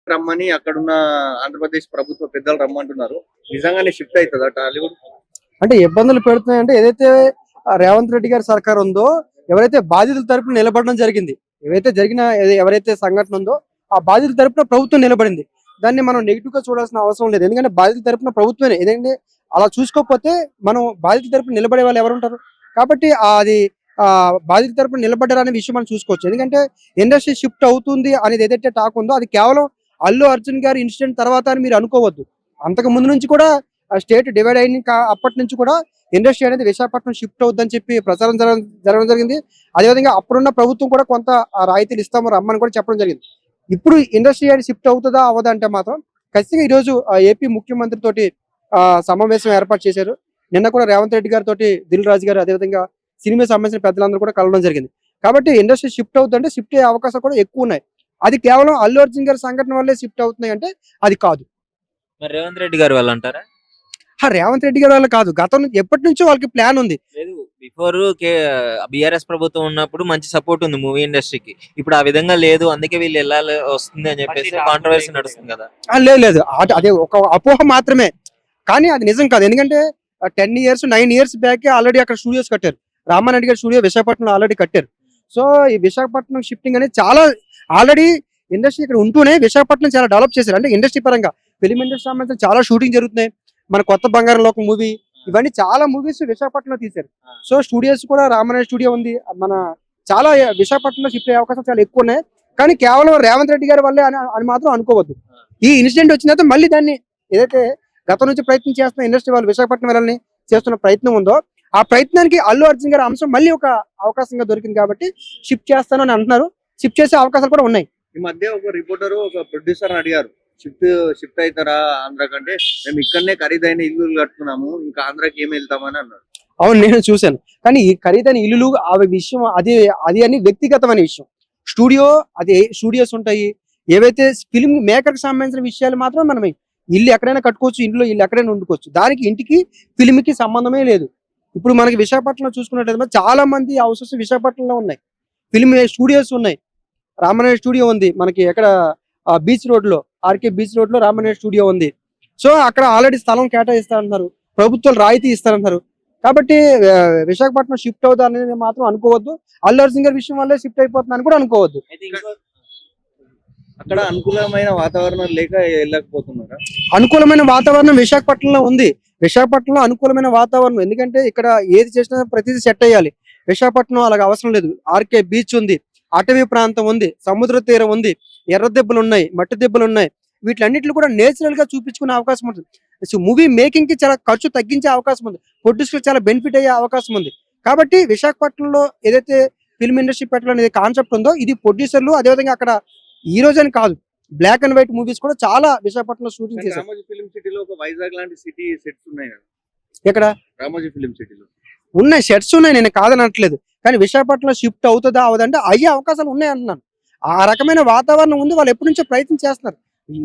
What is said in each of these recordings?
రమ్మని అక్కడున్న ఆంధ్రప్రదేశ్ ప్రభుత్వ పెద్దలు రమ్మంటున్నారు. నిజంగానే షిఫ్ట్ అవుతుందా టాలీవుడ్? అంటే ఇబ్బందులు పెడుతున్నాయంటే ఏదైతే రేవంత్ రెడ్డి గారి సర్కార్ ఉందో, ఎవరైతే బాధితుల తరపున నిలబడడం జరిగింది, ఎవరైతే సంఘటన ఉందో ఆ బాధితుల తరపున ప్రభుత్వం నిలబడింది. దాన్ని మనం నెగిటివ్ గా చూడాల్సిన అవసరం లేదు. ఎందుకంటే బాధితుల తరపున ప్రభుత్వమే. ఎందుకంటే అలా చూసుకోకపోతే మనం బాధితుల తరపున నిలబడే వాళ్ళు ఎవరు ఉంటారు? కాబట్టి అది బాధితుల తరపున నిలబడ్డారనే విషయం మనం చూసుకోవచ్చు. ఎందుకంటే ఇండస్ట్రీ షిఫ్ట్ అవుతుంది అనేది ఏదైతే టాక్ ఉందో అది కేవలం అల్లు అర్జున్ గారి ఇన్సిడెంట్ తర్వాత అని మీరు అనుకోవద్దు. అంతకు ముందు నుంచి కూడా స్టేట్ డివైడ్ అయిన అప్పటి నుంచి కూడా ఇండస్ట్రీ అనేది విశాఖపట్నం షిఫ్ట్ అవుద్దని చెప్పి ప్రచారం జరగడం జరిగింది. అదేవిధంగా అప్పుడున్న ప్రభుత్వం కూడా కొంత రాయితీలు ఇస్తాము రమ్మని కూడా చెప్పడం జరిగింది. ఇప్పుడు ఇండస్ట్రీ అనేది షిఫ్ట్ అవుతుందా అవదా అంటే మాత్రం ఖచ్చితంగా ఈరోజు ఏపీ ముఖ్యమంత్రి తోటి సమావేశం ఏర్పాటు చేశారు. నిన్న కూడా రేవంత్ రెడ్డి గారితో దిల్ రాజు గారు అదేవిధంగా సినిమా సంబంధించిన పెద్దలందరూ కూడా కలవడం జరిగింది. కాబట్టి ఇండస్ట్రీ షిఫ్ట్ అవుతుందంటే షిఫ్ట్ అయ్యే అవకాశాలు కూడా ఎక్కువ ఉన్నాయి. అది కేవలం అల్లు అర్జున్ గారి సంఘటన వల్లే షిఫ్ట్ అవుతున్నాయి అంటే అది కాదు. మరి రేవంత్ రెడ్డి గారు వాళ్ళంటారా? రేవంత్ రెడ్డి గారి వల్ల కాదు, గతం నుంచి ఎప్పటి నుంచో వాళ్ళకి ప్లాన్ ఉంది. లేదు, బిఫోర్ బిఆర్ఎస్ ప్రభుత్వం ఉన్నప్పుడు మంచి సపోర్ట్ ఉంది మూవీ ఇండస్ట్రీకి. ఇప్పుడు ఆ విధంగా లేదు, అందుకే వీళ్ళు వెళ్ళాలి వస్తుంది అని చెప్పేసి కాంట్రవర్సీ నడుస్తుంది కదా. లేదు, అదే ఒక అపోహ మాత్రమే, కానీ అది నిజం కాదు. ఎందుకంటే 10 years 9 years బ్యాక్ ఆల్రెడీ అక్కడ స్టూడియోస్ కట్టారు. రామారెడ్డి గారి స్టూడియో విశాఖపట్నంలో ఆల్రెడీ కట్టారు. సో ఈ విశాఖపట్నం షిఫ్టింగ్ అనేది చాలా ఆల్రెడీ ఇండస్ట్రీ ఇక్కడ ఉంటూనే విశాఖపట్నం చాలా డెవలప్ చేశారు. అంటే ఇండస్ట్రీ పరంగా ఫిలిం ఇండస్ట్రీ సంబంధించిన చాలా షూటింగ్ జరుగుతున్నాయి. మన కొత్త బంగారం లోకం మూవీ, ఇవన్నీ చాలా మూవీస్ విశాఖపట్నంలో తీశారు. సో స్టూడియోస్ కూడా రామారాయణ స్టూడియో ఉంది. మన చాలా విశాఖపట్నంలో షిఫ్ట్ అయ్యే అవకాశం చాలా ఎక్కువ ఉన్నాయి. కానీ కేవలం రేవంత్ రెడ్డి గారి వల్లే అని మాత్రం అనుకోవద్దు. ఈ ఇన్సిడెంట్ వచ్చిన తర్వాత మళ్ళీ దాన్ని ఏదైతే గతం నుంచి ప్రయత్నం చేస్తున్న ఇండస్ట్రీ వాళ్ళు విశాఖపట్నం వెళ్ళాలని చేస్తున్న ప్రయత్నం ఉందో ఆ ప్రయత్నానికి అల్లు అర్జున్ గారి అంశం మళ్ళీ ఒక అవకాశంగా దొరికింది కాబట్టి షిఫ్ట్ చేస్తాను అని అంటున్నారు. షిఫ్ట్ చేసే అవకాశాలు కూడా ఉన్నాయి. ఈ మధ్య ఒక రిపోర్టర్ ఒక ప్రొడ్యూసర్ అడిగారు, షిఫ్ట్ అవుతారా ఆంధ్ర కంటే, మేము ఇక్కడనే ఖరీదైన ఇల్లు కట్టుకున్నాము, ఇంకా ఆంధ్రాకి ఏమి వెళ్తామని అన్నారు. అవును, నేను చూశాను. కానీ ఈ ఖరీదైన ఇల్లులు ఆ విషయం అది అని వ్యక్తిగతమైన విషయం. స్టూడియోస్ ఉంటాయి. ఏవైతే ఫిల్మ్ మేకర్ కి సంబంధించిన విషయాలు మాత్రం మనం ఇల్లు ఎక్కడైనా కట్టుకోవచ్చు, ఇల్లు ఎక్కడైనా వండుకోవచ్చు. దానికి ఇంటికి ఫిల్మ్ కి సంబంధమే లేదు. ఇప్పుడు మనకి విశాఖపట్నంలో చూసుకున్నట్లయితే చాలా మంది హౌసెస్ విశాఖపట్నంలో ఉన్నాయి. ఫిల్మ్ స్టూడియోస్ ఉన్నాయి. రామారాయణ స్టూడియో ఉంది మనకి ఎక్కడ బీచ్ రోడ్ లో, ఆర్కే బీచ్ రోడ్ లో రామారాయణ స్టూడియో ఉంది. సో అక్కడ ఆల్రెడీ స్థలం కేటాయిస్తారంటున్నారు, ప్రభుత్వాలు రాయితీ ఇస్తారంటున్నారు. కాబట్టి విశాఖపట్నం షిఫ్ట్ అవుతా అనేది మాత్రం అనుకోవద్దు. అల్లు అర్జున్ గారి విషయం వల్లే షిఫ్ట్ అయిపోతుందని కూడా అనుకోవద్దు. అక్కడ అనుకూలమైన వాతావరణం లేక వెళ్ళకపోతున్నారా? అనుకూలమైన వాతావరణం విశాఖపట్నంలో ఉంది. విశాఖపట్నంలో అనుకూలమైన వాతావరణం, ఎందుకంటే ఇక్కడ ఏది చేసినా ప్రతిదీ సెట్ అయ్యాలి. విశాఖపట్నం అలాగ అవసరం లేదు. ఆర్కే బీచ్ ఉంది, అటవీ ప్రాంతం ఉంది, సముద్ర తీరం ఉంది, ఎర్ర దెబ్బలు ఉన్నాయి, మట్టి దెబ్బలు ఉన్నాయి. వీటిలన్నింటిని కూడా నేచురల్ గా చూపించుకునే అవకాశం ఉంటుంది. సో మూవీ మేకింగ్ కి చాలా ఖర్చు తగ్గించే అవకాశం ఉంది. ప్రొడ్యూసర్ చాలా బెనిఫిట్ అయ్యే అవకాశం ఉంది. కాబట్టి విశాఖపట్నంలో ఏదైతే ఫిల్మ్ ఇండస్ట్రీ పెట్టాలనేది కాన్సెప్ట్ ఉందో ఇది ప్రొడ్యూసర్లు అదేవిధంగా అక్కడ ఈ రోజు అని కాదు, బ్లాక్ అండ్ వైట్ మూవీస్ కూడా చాలా విశాఖపట్నంలో షూటింగ్ చేశారు. రామోజీ ఫిల్మ్ సిటీలో ఒక వైజాగ్ లాంటి సిటీ సెట్స్ ఉన్నాయి కదా. ఎక్కడ? రామోజీ ఫిల్మ్ సిటీలో ఉన్నాయి, సెట్స్ ఉన్నాయి, నేను కాదనట్లేదు. కానీ విశాఖపట్నంలో షిఫ్ట్ అవుతుందా అవదంటే అయ్యే అవకాశాలు ఉన్నాయి అంటున్నాను. ఆ రకమైన వాతావరణం ఉంది. వాళ్ళు ఎప్పటి నుంచో ప్రయత్నం చేస్తున్నారు.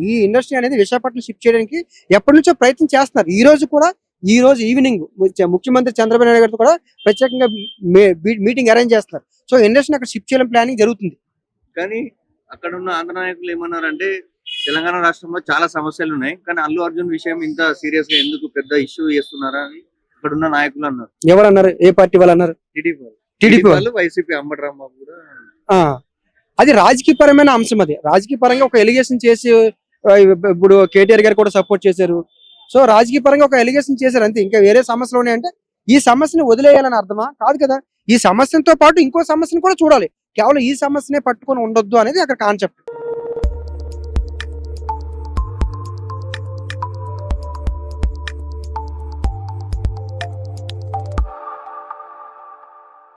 ఈ ఇండస్ట్రీ అనేది విశాఖపట్నం షిఫ్ట్ చేయడానికి ఎప్పటి నుంచో ప్రయత్నం చేస్తున్నారు. ఈ రోజు ఈవినింగ్ ముఖ్యమంత్రి చంద్రబాబు నాయుడు గారితో కూడా ప్రత్యేకంగా మీటింగ్ అరేంజ్ చేస్తున్నారు. సో ఇండస్ట్రీని అక్కడ షిఫ్ట్ చేయడం ప్లానింగ్ జరుగుతుంది. కానీ అక్కడ ఉన్న ఆంధ్ర నాయకులు ఏమన్నారంటే తెలంగాణ రాష్ట్రంలో చాలా సమస్యలు ఉన్నాయి, కానీ అల్లు అర్జున్ విషయం ఇంత సీరియస్ గా ఎందుకు పెద్ద ఇష్యూ చేస్తున్నారా అని అక్కడ ఉన్న నాయకులు అన్నారు. ఎవరు అన్నారు? ఏ పార్టీ వాళ్ళు అన్నారు? టీడీపీ వాళ్ళు, వైసీపీ అంబటరాంబాబు కూడా. అది రాజకీయపరమైన అంశం. అది రాజకీయ పరంగా ఒక ఎలిగేషన్ చేసి ఇప్పుడు కేటీఆర్ గారు కూడా సపోర్ట్ చేశారు. సో రాజకీయ పరంగా ఒక ఎలిగేషన్ చేశారు అంతే. ఇంకా వేరే సమస్యలు ఉన్నాయంటే ఈ సమస్యను వదిలేయాలని అర్థమా? కాదు కదా. ఈ సమస్యతో పాటు ఇంకో సమస్యను కూడా చూడాలి. కేవలం ఈ సమస్యనే పట్టుకొని ఉండొద్దు అనేది అక్కడ కాన్సెప్ట్.